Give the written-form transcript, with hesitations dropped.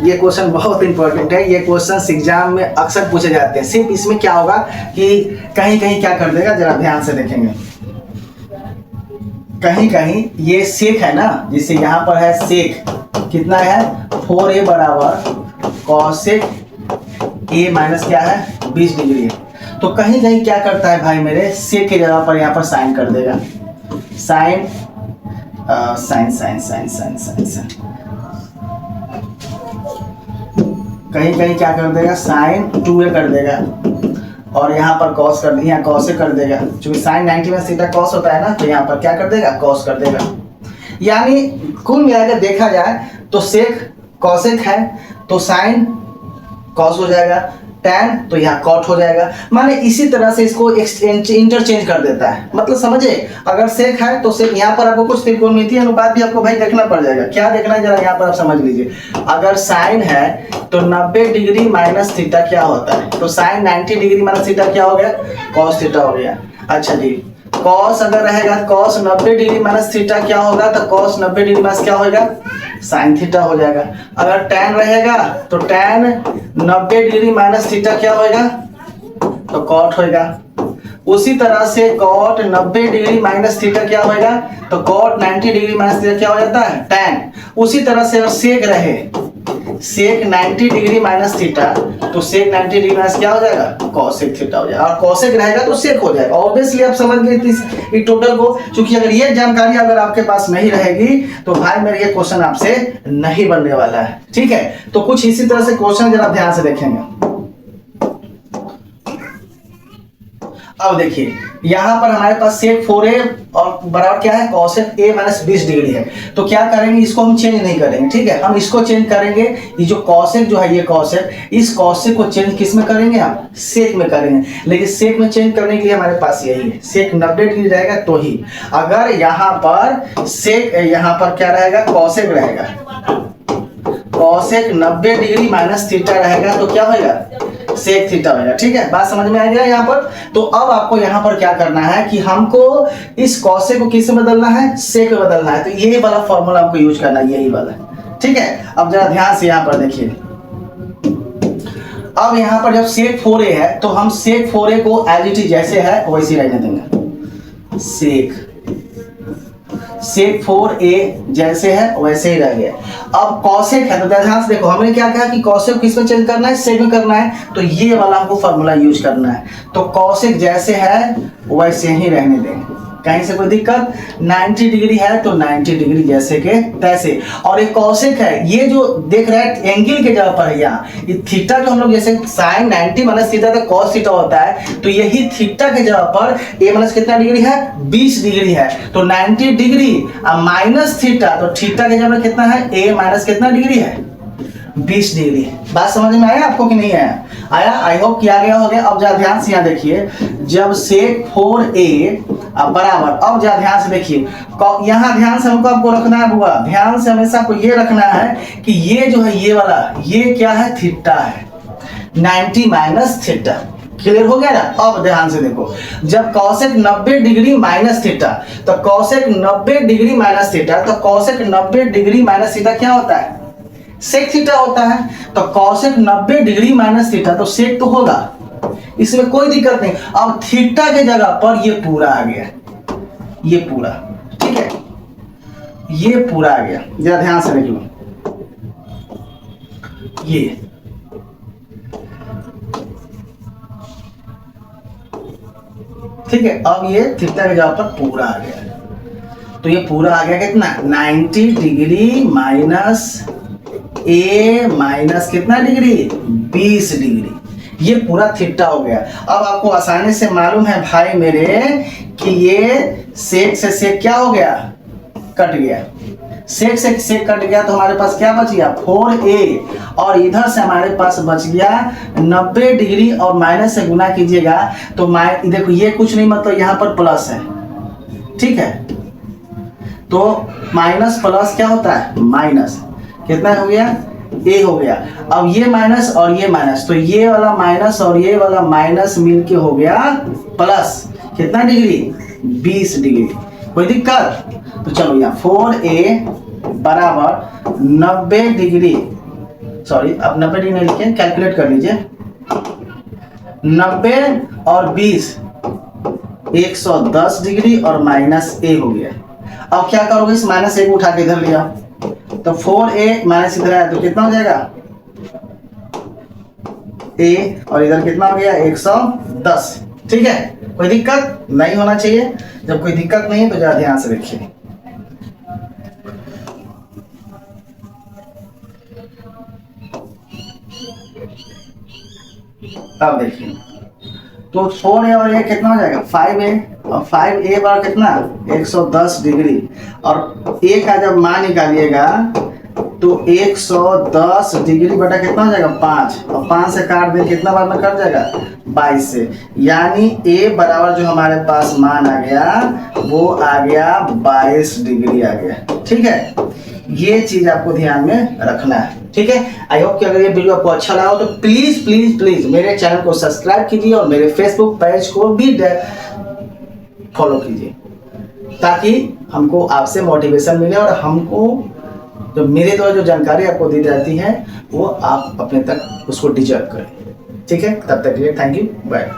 ये क्वेश्चन बहुत इंपॉर्टेंट है। ये क्वेश्चन एग्जाम में अक्सर पूछे जाते हैं। सिर्फ इसमें क्या होगा कि कहीं कहीं क्या कर देगा, जरा ध्यान से देखेंगे। कहीं कहीं ये सेक है ना, जिससे यहाँ पर है सेक, कितना है 4a बराबर कॉसेक a माइनस क्या है 20 डिग्री है। तो कहीं कहीं क्या करता है भाई मेरे, सेक की जगह पर यहाँ पर साइन कर देगा। Sign sign sign sign sign sign sign कहीं कहीं क्या कर देगा, साइन 2a कर देगा और यहाँ पर कॉस कर देगा, यहाँ कॉस कर देगा। क्योंकि साइन 90 में थीटा कॉस होता है ना, तो यहाँ पर क्या कर देगा, कॉस कर देगा। यानी कुल मिलाकर देखा जाए तो सेक कॉसेक है तो साइन कॉस हो जाएगा, टैन तो यहाँ कॉट हो जाएगा। माने इसी तरह से इसको इंटरचेंज कर देता है। मतलब समझे, अगर सेक है तो सेक, यहाँ पर आपको कुछ त्रिकोणमितीय अनुपात भी आपको भाई देखना पड़ जाएगा। क्या देखना है जरा यहाँ पर आप समझ लीजिए। अगर साइन है तो 90 डिग्री माइनस थीटा क्या होता है, तो साइन 90 डिग्री माइनस थीटा क्या हो गया, कॉस थीटा हो गया। अच्छा जी, कॉस अगर रहेगा, कॉस 90 डिग्री माइनस थीटा क्या होगा, तो कॉस 90 डिग्री माइनस क्या होगा, साइन थीटा हो जाएगा। अगर टैन रहेगा तो टैन 90 डिग्री माइनस थीटा क्या होगा, तो कॉट होगा। उसी तरह से कॉट 90 डिग्री माइनस थीटा क्या होगा, तो कॉट 90 डिग्री माइनस थीटा क्या हो जाता है, टैन। उसी तरह से अगर सेक रहे, सेक 90 डिग्री माइनस थीटा, तो सेक 90 डिग्री माइनस क्या हो जाएगा, कॉसेक थीटा हो जाएगा। और कॉसेक रहेगा तो सेक हो जाएगा। ऑब्वियसली आप समझ गए इस टोटल को। क्योंकि अगर ये जानकारी अगर आपके पास नहीं रहेगी तो भाई मेरे ये क्वेश्चन आपसे नहीं बनने वाला है। ठीक है, तो कुछ इसी तरह से क्वेश्चन जरा ध्यान से देखेंगे। अब देखिए यहाँ पर हमारे पास सेक 4a और बराबर क्या है, कॉसेक a माइनस 20 डिग्री है। तो क्या करेंगे, इसको हम चेंज नहीं करेंगे। ठीक है, हम इसको चेंज करेंगे। ये जो कॉसेक जो है, ये कॉसेक, इस कॉसेक को चेंज किस में करेंगे, हम सेक में करेंगे। लेकिन सेक में चेंज करने के लिए हमारे पास यही है, सेक 90 डिग्री रहेगा तो ही। अगर यहाँ पर सेक, यहाँ पर क्या रहेगा, कॉसेक रहेगा, कॉसेक 90 डिग्री माइनस थीटा रहेगा तो क्या होगा, सेक थीटा होगा। ठीक है, बात समझ में आ गया यहाँ पर। तो अब आपको यहाँ पर क्या करना है कि हमको इस कॉसेक को किस में बदलना है, सेक में बदलना है। तो यही वाला फॉर्मूला आपको यूज करना है, यही वाला। ठीक है, अब जरा ध्यान से यहाँ पर देखिए। अब यहाँ पर जब सेक 4a है तो हम सेक 4a को एज इट इज जैसे है वैसे रहने देंगे। सेक 4a जैसे है वैसे ही रह गया। अब कॉसेक है तो ध्यान से देखो, हमने क्या कहा कि कॉसेक किस में चेंज करना है, सेक में करना है। तो ये वाला हमको फॉर्मूला यूज करना है। तो कॉसेक जैसे है वैसे ही रहने देंगे, कहीं से कोई दिक्कत। 90 डिग्री है तो 90 डिग्री जैसे के तैसे। और एक कॉसेक है, ये जो देख रहे हैं एंगल के जगह पर है, यहाँ ये थीटा जो हम लोग जैसे साइन 90 माइनस थीटा तो कॉस थीटा होता है, तो यही थीटा के जगह पर a माइनस कितना डिग्री है, 20 डिग्री है। तो 90 डिग्री माइनस थीटा, तो थीटा के जगह पर कितना है, a माइनस कितना डिग्री है, 20 डिग्री। बात समझ में आया आपको कि नहीं आया? आया, आई होप किया गया हो गया। अब जरा ध्यान से यहाँ देखिए, जब सेक 4a बराबर, अब जरा ध्यान से देखिए, यहाँ ध्यान से हमको आपको रखना है बुआ, ध्यान से हमेशा आपको ये रखना है कि ये जो है ये वाला, ये क्या है, थीटा है, 90 माइनस थीटा। क्लियर हो गया ना? अब ध्यान से देखो, जब कॉसेक 90 डिग्री माइनस थीटा, तो कॉसेक 90 डिग्री माइनस थीटा, तो कॉसेक 90 डिग्री माइनस थीटा क्या होता है, सेक थीटा होता है। तो कॉसेक 90 डिग्री माइनस थीटा तो सेक तो होगा, इसमें कोई दिक्कत नहीं। अब थीटा के जगह पर ये पूरा आ गया, ये पूरा। ठीक है, ये पूरा आ गया। जरा ध्यान से देख लो, ये ठीक है। अब ये थीटा के जगह पर पूरा आ गया, तो ये पूरा आ गया कितना, 90 डिग्री माइनस a माइनस कितना डिग्री, 20 डिग्री। ये पूरा थीटा हो गया। अब आपको आसानी से मालूम है भाई मेरे कि ये सेक से सेक क्या हो गया, कट गया। सेक से सेक कट गया तो हमारे पास क्या बच गया, 4a, और इधर से हमारे पास बच गया 90 डिग्री, और माइनस से गुना कीजिएगा तो देखो ये कुछ नहीं, मतलब यहाँ पर प्लस है। ठीक है, तो माइनस प्लस क्या होता है, माइनस। कितना हो गया, a हो गया। अब ये माइनस और ये माइनस, तो ये वाला माइनस और ये वाला माइनस मिलके हो गया प्लस कितना डिग्री, 20 डिग्री। कोई दिक्कत? तो चलो यहाँ 4a बराबर 90 डिग्री सॉरी आप 90 डिग्री नहीं लिखे, कैलकुलेट कर लीजिए। 90 और 20 110 डिग्री और माइनस ए हो गया। अब क्या करोगे, इस माइनस ए को उठा के इधर लिया, तो 4a माइनस इधर आया तो कितना हो जाएगा a, और इधर कितना हो गया 110। ठीक है, कोई दिक्कत नहीं होना चाहिए। जब कोई दिक्कत नहीं है तो जरा ध्यान से देखिए। अब देखिए, तो 4a और a कितना हो जाएगा 5a, और 5a बार कितना 110 डिग्री, और a का जब मान निकालिएगा तो 110 डिग्री बटा कितना हो जाएगा 5, और 5 से काट दें कितना बार में कट जाएगा 22 से, यानी a बराबर जो हमारे पास मान आ गया वो आ गया 22 डिग्री आ गया। ठीक है, ये चीज आपको ध्यान में रखना है। ठीक है, आई होप कि अगर ये वीडियो आपको अच्छा लगा हो तो प्लीज प्लीज प्लीज मेरे चैनल को सब्सक्राइब कीजिए और मेरे फेसबुक पेज को भी फॉलो कीजिए, ताकि हमको आपसे मोटिवेशन मिले और हमको जो मेरे द्वारा जो जानकारी आपको दी जाती है वो आप अपने तक उसको डिजर्व करें। ठीक है, तब तक के लिए थैंक यू, बाय।